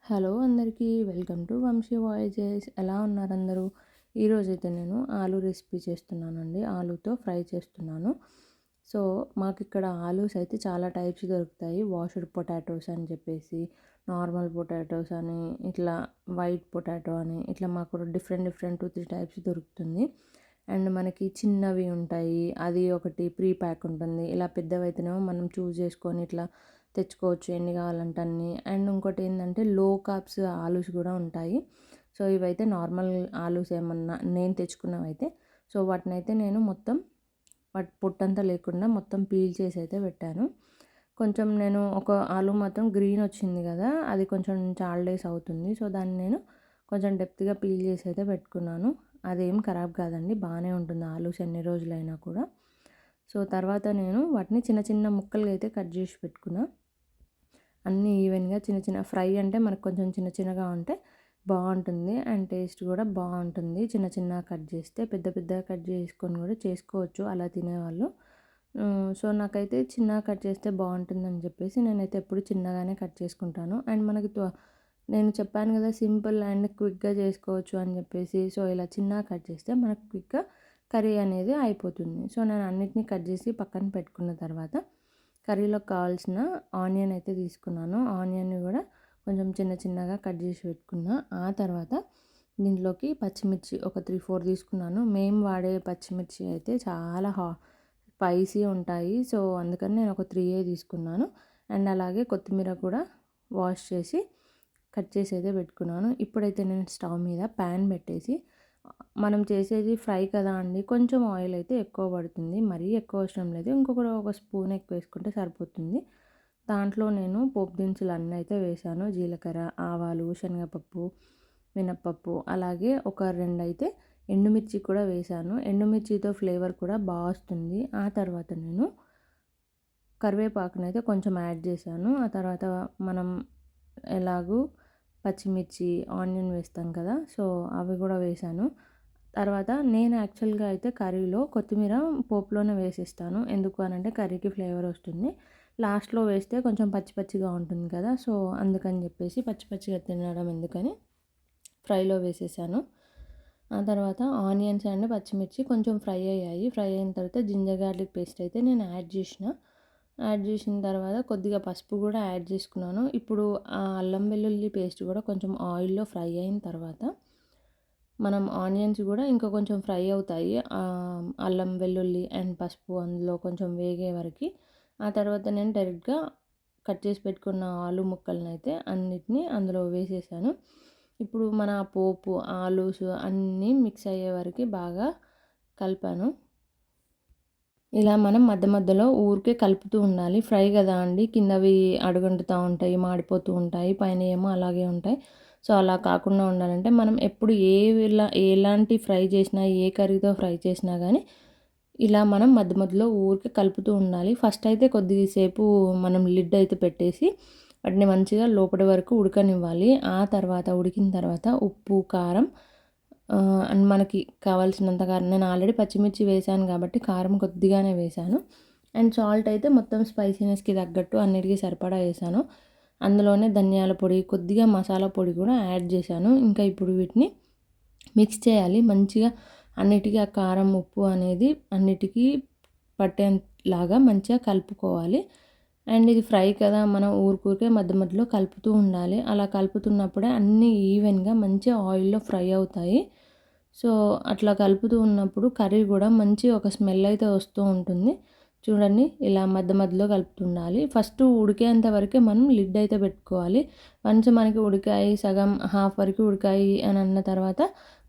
Hello అందరికీ welcome to Vamsi voyages. ఎలా ఉన్నారు అందరూ? ఈరోజైతే నేను ఆలూ రెసిపీ చేస్తున్నానండి. ఆలూతో ఫ్రై చేస్తున్నాను. సో మాకు ఇక్కడ ఆలూస్ అయితే చాలా టైప్స్ దొరుకుతాయి. వాష్డ్ పొటాటోస్ అని చెప్పేసి, నార్మల్ పొటాటోస్ అని, ఇట్లా వైట్ పొటాటో అని, ఇట్లా మాకు డిఫరెంట్ 2-3 టైప్స్ దొరుకుతుంది. అండ్ మనకి చిన్నవి ఉంటాయి, అది ఒకటి ప్రీ ప్యాక్ ఉంటుంది. ఇలా పెద్దవి అయితేనేమో మనం చూస్ చేసుకొని ఇట్లా తెచ్చుకోవచ్చు ఎన్ని కావాలంటే అన్ని. అండ్ ఇంకోటి ఏంటంటే లో కార్బ్స్ ఆలూస్ కూడా ఉంటాయి. సో ఇవైతే నార్మల్ ఆలూస్ ఏమన్నా నేను తెచ్చుకున్నవైతే. సో వాటినైతే నేను మొత్తం వాటి పొట్టంతా లేకుండా మొత్తం పీల్ చేసి అయితే పెట్టాను. కొంచెం నేను ఒక ఆలూ మాత్రం గ్రీన్ వచ్చింది కదా, అది కొంచెం చాలా డేస్ అవుతుంది. సో దాన్ని నేను కొంచెం డెప్త్గా పీల్ చేసి అయితే పెట్టుకున్నాను. అదేం ఖరాబ్ కాదండి, బాగానే ఉంటుంది ఆలూస్ ఎన్ని రోజులైనా కూడా. సో తర్వాత నేను వాటిని చిన్న చిన్న ముక్కలుగా అయితే కట్ చేసి పెట్టుకున్నా. అన్నీ ఈవెన్గా చిన్న చిన్న ఫ్రై అంటే మనకు కొంచెం చిన్న చిన్నగా ఉంటే బాగుంటుంది. అండ్ టేస్ట్ కూడా బాగుంటుంది. చిన్న చిన్న కట్ చేస్తే, పెద్ద పెద్దగా కట్ చేసుకొని కూడా చేసుకోవచ్చు అలా తినేవాళ్ళు. సో నాకైతే చిన్నగా కట్ చేస్తే బాగుంటుందని చెప్పేసి నేనైతే ఎప్పుడు చిన్నగానే కట్ చేసుకుంటాను. అండ్ మనకి నేను చెప్పాను కదా సింపుల్ అండ్ క్విక్గా చేసుకోవచ్చు అని చెప్పేసి. సో ఇలా చిన్నగా కట్ చేస్తే మనకు క్విక్గా కర్రీ అనేది అయిపోతుంది. సో నేను అన్నిటినీ కట్ చేసి పక్కన పెట్టుకున్న తర్వాత కర్రీలోకి కావాల్సిన ఆనియన్ అయితే తీసుకున్నాను. ఆనియన్ని కూడా కొంచెం చిన్న చిన్నగా కట్ చేసి పెట్టుకున్నా. ఆ తర్వాత దీంట్లోకి పచ్చిమిర్చి ఒక 3-4 తీసుకున్నాను. మేము వాడే పచ్చిమిర్చి అయితే చాలా స్పైసీ ఉంటాయి. సో అందుకని నేను ఒక 3 తీసుకున్నాను. అండ్ అలాగే కొత్తిమీర కూడా వాష్ చేసి కట్ చేసి అయితే పెట్టుకున్నాను. ఇప్పుడైతే నేను స్టవ్ మీద ప్యాన్ పెట్టేసి, మనం చేసేది ఫ్రై కదా అండి, కొంచెం ఆయిల్ అయితే ఎక్కువ పడుతుంది, మరీ ఎక్కువ అవసరం లేదు. ఒక స్పూన్ ఎక్కువ వేసుకుంటే సరిపోతుంది. దాంట్లో నేను పోపు దినుసులు అన్నీ అయితే వేసాను. జీలకర్ర, ఆవాలు, శనగపప్పు, మినప్పప్పు, అలాగే ఒక 2 అయితే ఎండుమిర్చి కూడా వేసాను. ఎండుమిర్చితో ఫ్లేవర్ కూడా బాగా వస్తుంది. ఆ తర్వాత నేను కరివేపాకునైతే కొంచెం యాడ్ చేశాను. ఆ తర్వాత మనం ఎలాగూ పచ్చిమిర్చి, ఆనియన్ వేస్తాం కదా, సో అవి కూడా వేసాను. తర్వాత నేను యాక్చువల్గా అయితే కర్రీలో కొత్తిమీర పోపులోనే వేసేస్తాను. ఎందుకు అనంటే కర్రీకి ఫ్లేవర్ వస్తుంది. లాస్ట్లో వేస్తే కొంచెం పచ్చి పచ్చిగా ఉంటుంది కదా, సో అందుకని చెప్పేసి పచ్చి పచ్చిగా తినడం ఎందుకని ఫ్రైలో వేసేసాను. ఆ తర్వాత ఆనియన్స్ అండ్ పచ్చిమిర్చి కొంచెం ఫ్రై అయ్యాయి. ఫ్రై అయిన తర్వాత జింజర్ గార్లిక్ పేస్ట్ అయితే నేను యాడ్ చేసిన తర్వాత కొద్దిగా పసుపు కూడా యాడ్ చేసుకున్నాను. ఇప్పుడు ఆ అల్లం వెల్లుల్లి పేస్ట్ కూడా కొంచెం ఆయిల్లో ఫ్రై అయిన తర్వాత మనం ఆనియన్స్ కూడా ఇంకా కొంచెం ఫ్రై అవుతాయి. అల్లం వెల్లుల్లి అండ్ పసుపు అందులో కొంచెం వేగే వరకు. ఆ తర్వాత నేను డైరెక్ట్గా కట్ చేసి పెట్టుకున్న ఆలు ముక్కలను అయితే అన్నిటినీ అందులో వేసేసాను. ఇప్పుడు మన పోపు ఆలూస్ అన్నీ మిక్స్ అయ్యే వరకు బాగా కలిపాను. ఇలా మనం మధ్య మధ్యలో ఊరికే కలుపుతూ ఉండాలి. ఫ్రై కదా అండి, కిందవి అడుగంటుతూ ఉంటాయి, మాడిపోతూ ఉంటాయి, పైన ఏమో అలాగే ఉంటాయి. సో అలా కాకుండా ఉండాలంటే మనం ఎప్పుడు ఎలాంటి ఫ్రై చేసినా, ఏ కర్రీతో ఫ్రై చేసినా కానీ ఇలా మనం మధ్య మధ్యలో ఊరికే కలుపుతూ ఉండాలి. ఫస్ట్ అయితే కొద్దిసేపు మనం లిడ్ అయితే పెట్టేసి వాటిని మంచిగా లోపటి వరకు ఉడకనివ్వాలి. ఆ తర్వాత ఉడికిన తర్వాత ఉప్పు, కారం అండ్ మనకి కావాల్సినంత కారం, నేను ఆల్రెడీ పచ్చిమిర్చి వేసాను కాబట్టి కారం కొద్దిగానే వేసాను. అండ్ సాల్ట్ అయితే మొత్తం స్పైసీనెస్కి తగ్గట్టు అన్నిటికీ సరిపడా వేసాను. అందులోనే ధనియాల పొడి, కొద్దిగా మసాలా పొడి కూడా యాడ్ చేశాను. ఇంకా ఇప్పుడు వీటిని మిక్స్ చేయాలి మంచిగా. అన్నిటికీ ఆ కారం, ఉప్పు అనేది అన్నిటికీ పట్టేలాగా మంచిగా కలుపుకోవాలి. అండ్ ఇది ఫ్రై కదా, మనం ఊరికే మధ్య మధ్యలో కలుపుతూ ఉండాలి. అలా కలుపుతున్నప్పుడే అన్నీ ఈవెన్గా మంచిగా ఆయిల్లో ఫ్రై అవుతాయి. సో అట్లా కలుపుతూ ఉన్నప్పుడు కర్రీ కూడా మంచి ఒక స్మెల్ అయితే వస్తూ ఉంటుంది. చూడండి, ఇలా మధ్య మధ్యలో కలుపుతుండాలి. ఫస్ట్ ఉడికేంత వరకే మనం లిడ్ అయితే పెట్టుకోవాలి. వన్స్ మనకి ఉడికాయి, సగం హాఫ్ వరకు ఉడికాయి అని అన్న తర్వాత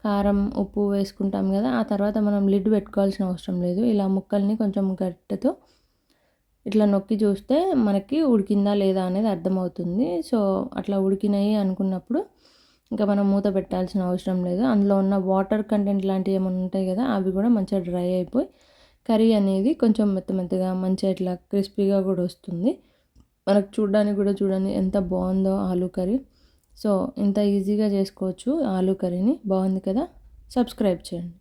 కారం, ఉప్పు వేసుకుంటాం కదా, ఆ తర్వాత మనం లిడ్ పెట్టుకోవాల్సిన అవసరం లేదు. ఇలా ముక్కల్ని కొంచెం గట్టెతో ఇట్లా నొక్కి చూస్తే మనకి ఉడికిందా లేదా అనేది అర్థమవుతుంది. సో అట్లా ఉడికినాయి అనుకున్నప్పుడు ఇంకా మనం మూత పెట్టాల్సిన అవసరం లేదు. అందులో ఉన్న వాటర్ కంటెంట్ లాంటివి ఏమైనా ఉంటాయి కదా, అవి కూడా మంచిగా డ్రై అయిపోయి కర్రీ అనేది కొంచెం మెత్తగా మంచిగా ఇట్లా క్రిస్పీగా కూడా వస్తుంది. మనకు చూడడానికి కూడా చూడండి ఎంత బాగుందో ఆలూ కర్రీ. సో ఇంత ఈజీగా చేసుకోవచ్చు ఆలూ కర్రీని. బాగుంది కదా, సబ్స్క్రైబ్ చేయండి.